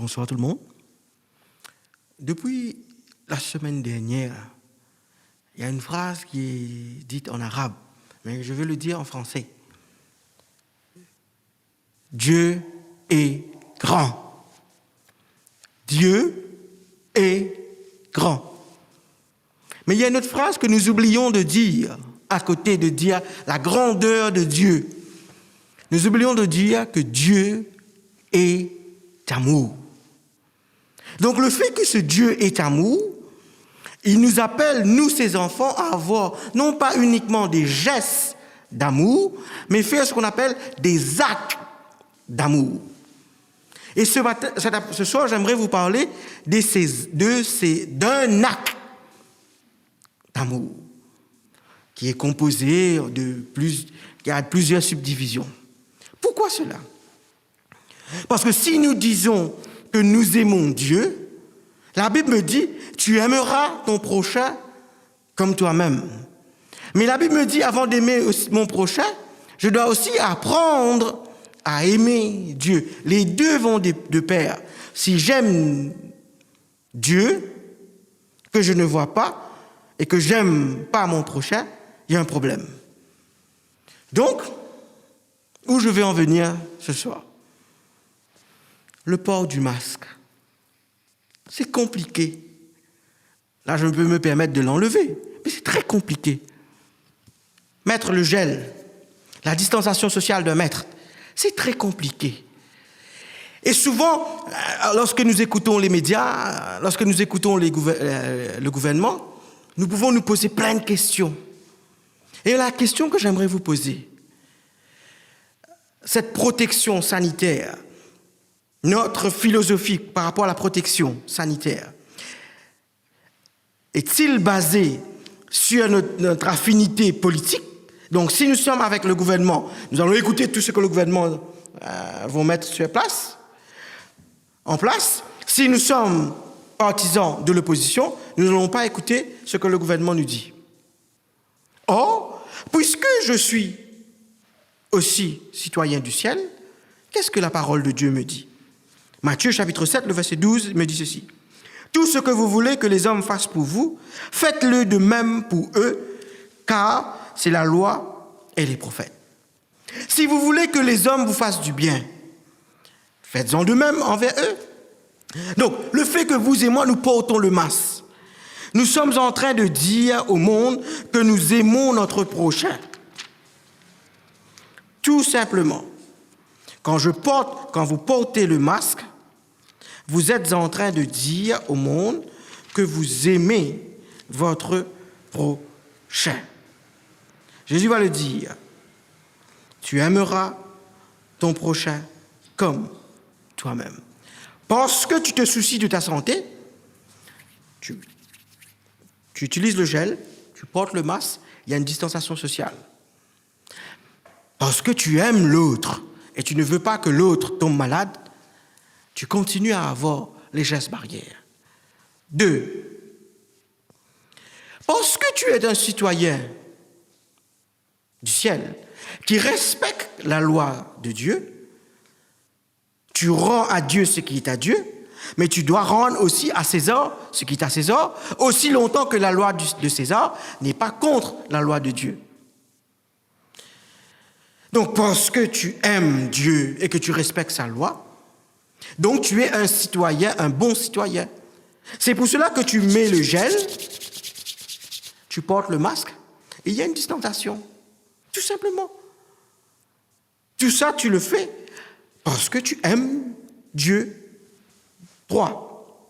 Bonsoir tout le monde. Depuis la semaine dernière, il y a une phrase qui est dite en arabe, mais je vais le dire en français. Dieu est grand. Dieu est grand. Mais il y a une autre phrase que nous oublions de dire, à côté de dire la grandeur de Dieu. Nous oublions de dire que Dieu est amour. Donc le fait que ce Dieu est amour, il nous appelle, nous ses enfants, à avoir non pas uniquement des gestes d'amour, mais faire ce qu'on appelle des actes d'amour. Et ce soir, j'aimerais vous parler d'un acte d'amour qui est composé qui a plusieurs subdivisions. Pourquoi cela? Parce que si nous disons que nous aimons Dieu, la Bible me dit, tu aimeras ton prochain comme toi-même. Mais la Bible me dit, avant d'aimer mon prochain, je dois aussi apprendre à aimer Dieu. Les deux vont de pair. Si j'aime Dieu, que je ne vois pas, et que j'aime pas mon prochain, il y a un problème. Donc, où je vais en venir ce soir? Le port du masque. C'est compliqué. Là, je peux me permettre de l'enlever, mais c'est très compliqué. Mettre le gel, la distanciation sociale d'un mètre, c'est très compliqué. Et souvent, lorsque nous écoutons les médias, lorsque nous écoutons le gouvernement, nous pouvons nous poser plein de questions. Et la question que j'aimerais vous poser, cette protection sanitaire, notre philosophie par rapport à la protection sanitaire, est-il basé sur notre affinité politique? Donc, si nous sommes avec le gouvernement, nous allons écouter tout ce que le gouvernement va mettre en place. Si nous sommes partisans de l'opposition, nous n'allons pas écouter ce que le gouvernement nous dit. Or, puisque je suis aussi citoyen du ciel, qu'est-ce que la parole de Dieu me dit? Matthieu chapitre 7, le verset 12 me dit ceci. Tout ce que vous voulez que les hommes fassent pour vous, faites-le de même pour eux, car c'est la loi et les prophètes. Si vous voulez que les hommes vous fassent du bien, faites-en de même envers eux. Donc, le fait que vous et moi, nous portons le masque, nous sommes en train de dire au monde que nous aimons notre prochain. Tout simplement. Quand vous portez le masque, vous êtes en train de dire au monde que vous aimez votre prochain. Jésus va le dire. Tu aimeras ton prochain comme toi-même. Parce que tu te soucies de ta santé, tu utilises le gel, tu portes le masque, il y a une distanciation sociale. Parce que tu aimes l'autre et tu ne veux pas que l'autre tombe malade, tu continues à avoir les gestes barrières. 2. Parce que tu es un citoyen du ciel qui respecte la loi de Dieu, tu rends à Dieu ce qui est à Dieu, mais tu dois rendre aussi à César ce qui est à César, aussi longtemps que la loi de César n'est pas contre la loi de Dieu. Donc, parce que tu aimes Dieu et que tu respectes sa loi, donc tu es un citoyen, un bon citoyen. C'est pour cela que tu mets le gel, tu portes le masque, et il y a une distanciation. Tout simplement. Tout ça, tu le fais parce que tu aimes Dieu. 3.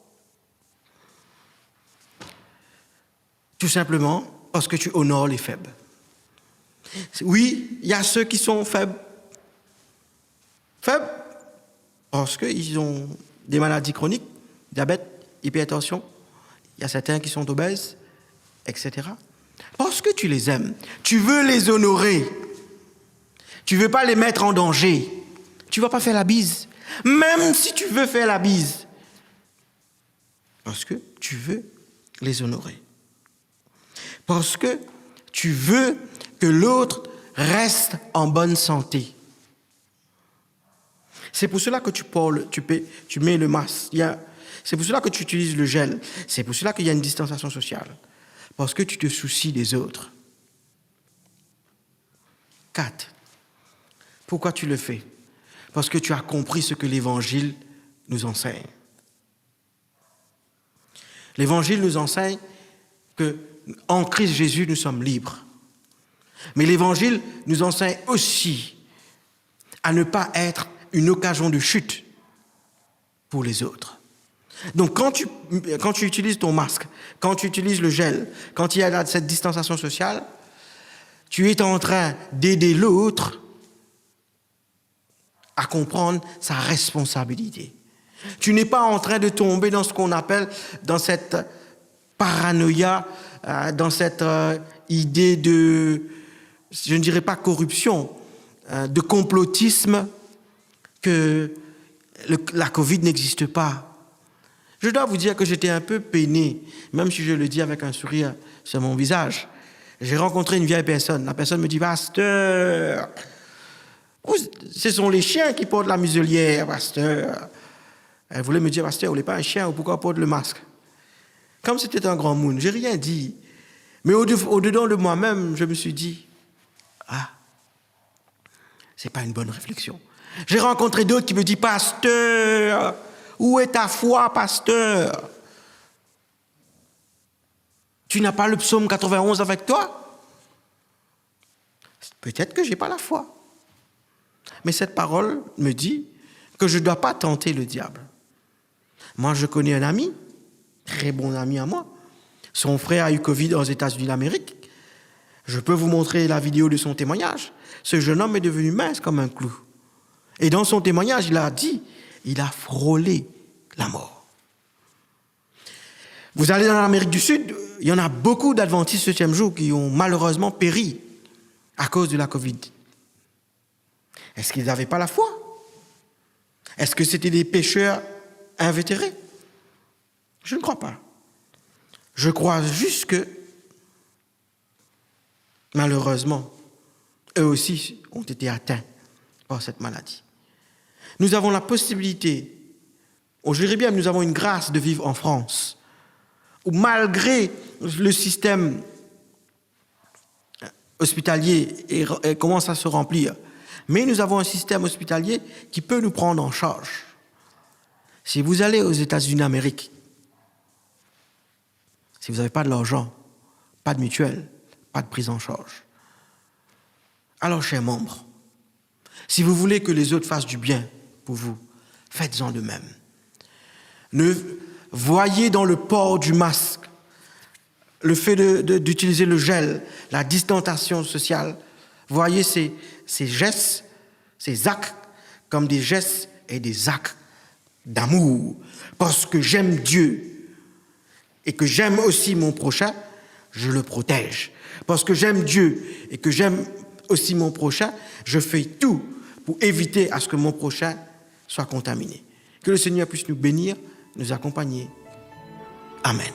Tout simplement parce que tu honores les faibles. Oui, il y a ceux qui sont faibles. Faibles parce qu'ils ont des maladies chroniques, diabète, hypertension. Il y a certains qui sont obèses, etc. Parce que tu les aimes. Tu veux les honorer. Tu ne veux pas les mettre en danger. Tu ne vas pas faire la bise. Même si tu veux faire la bise. Parce que tu veux les honorer. Parce que tu veux que l'autre reste en bonne santé. C'est pour cela que tu mets le masque. C'est pour cela que tu utilises le gel. C'est pour cela qu'il y a une distanciation sociale. Parce que tu te soucies des autres. 4. Pourquoi tu le fais? Parce que tu as compris ce que l'Évangile nous enseigne. L'Évangile nous enseigne qu'en Christ Jésus, nous sommes libres. Mais l'Évangile nous enseigne aussi à ne pas être une occasion de chute pour les autres. Donc quand tu utilises ton masque, quand tu utilises le gel, quand il y a cette distanciation sociale, tu es en train d'aider l'autre à comprendre sa responsabilité. Tu n'es pas en train de tomber dans ce qu'on appelle, dans cette paranoïa, dans cette idée de, je ne dirais pas corruption, de complotisme, que la Covid n'existe pas. Je dois vous dire que j'étais un peu peiné, même si je le dis avec un sourire sur mon visage. J'ai rencontré une vieille personne. La personne me dit, pasteur, ce sont les chiens qui portent la muselière, pasteur. Elle voulait me dire, pasteur, vous n'êtes pas un chien, ou pourquoi porte le masque? Comme c'était un grand monde, j'ai rien dit. Mais au-dedans de moi-même, je me suis dit, c'est pas une bonne réflexion. J'ai rencontré d'autres qui me disent, pasteur, où est ta foi, pasteur? Tu n'as pas le psaume 91 avec toi? Peut-être que je n'ai pas la foi. Mais cette parole me dit que je ne dois pas tenter le diable. Moi, je connais un ami, très bon ami à moi. Son frère a eu Covid aux États-Unis d'Amérique. Je peux vous montrer la vidéo de son témoignage. Ce jeune homme est devenu mince comme un clou. Et dans son témoignage, il a dit, il a frôlé la mort. Vous allez dans l'Amérique du Sud, il y en a beaucoup d'adventistes 7e jour qui ont malheureusement péri à cause de la Covid. Est-ce qu'ils n'avaient pas la foi? Est-ce que c'était des pécheurs invétérés? Je ne crois pas. Je crois juste que, malheureusement, eux aussi ont été atteints par cette maladie. Nous avons la possibilité, je dirais bien, nous avons une grâce de vivre en France, où malgré le système hospitalier commence à se remplir, mais nous avons un système hospitalier qui peut nous prendre en charge. Si vous allez aux États-Unis d'Amérique, si vous n'avez pas de l'argent, pas de mutuelle, pas de prise en charge, alors, chers membres, si vous voulez que les autres fassent du bien pour vous, faites-en de même. Ne voyez dans le port du masque, le fait d'utiliser le gel, la distanciation sociale, voyez ces gestes, ces actes, comme des gestes et des actes d'amour. Parce que j'aime Dieu et que j'aime aussi mon prochain, je le protège. Parce que j'aime Dieu et que j'aime aussi mon prochain, je fais tout pour éviter à ce que mon prochain soit contaminé. Que le Seigneur puisse nous bénir, nous accompagner. Amen.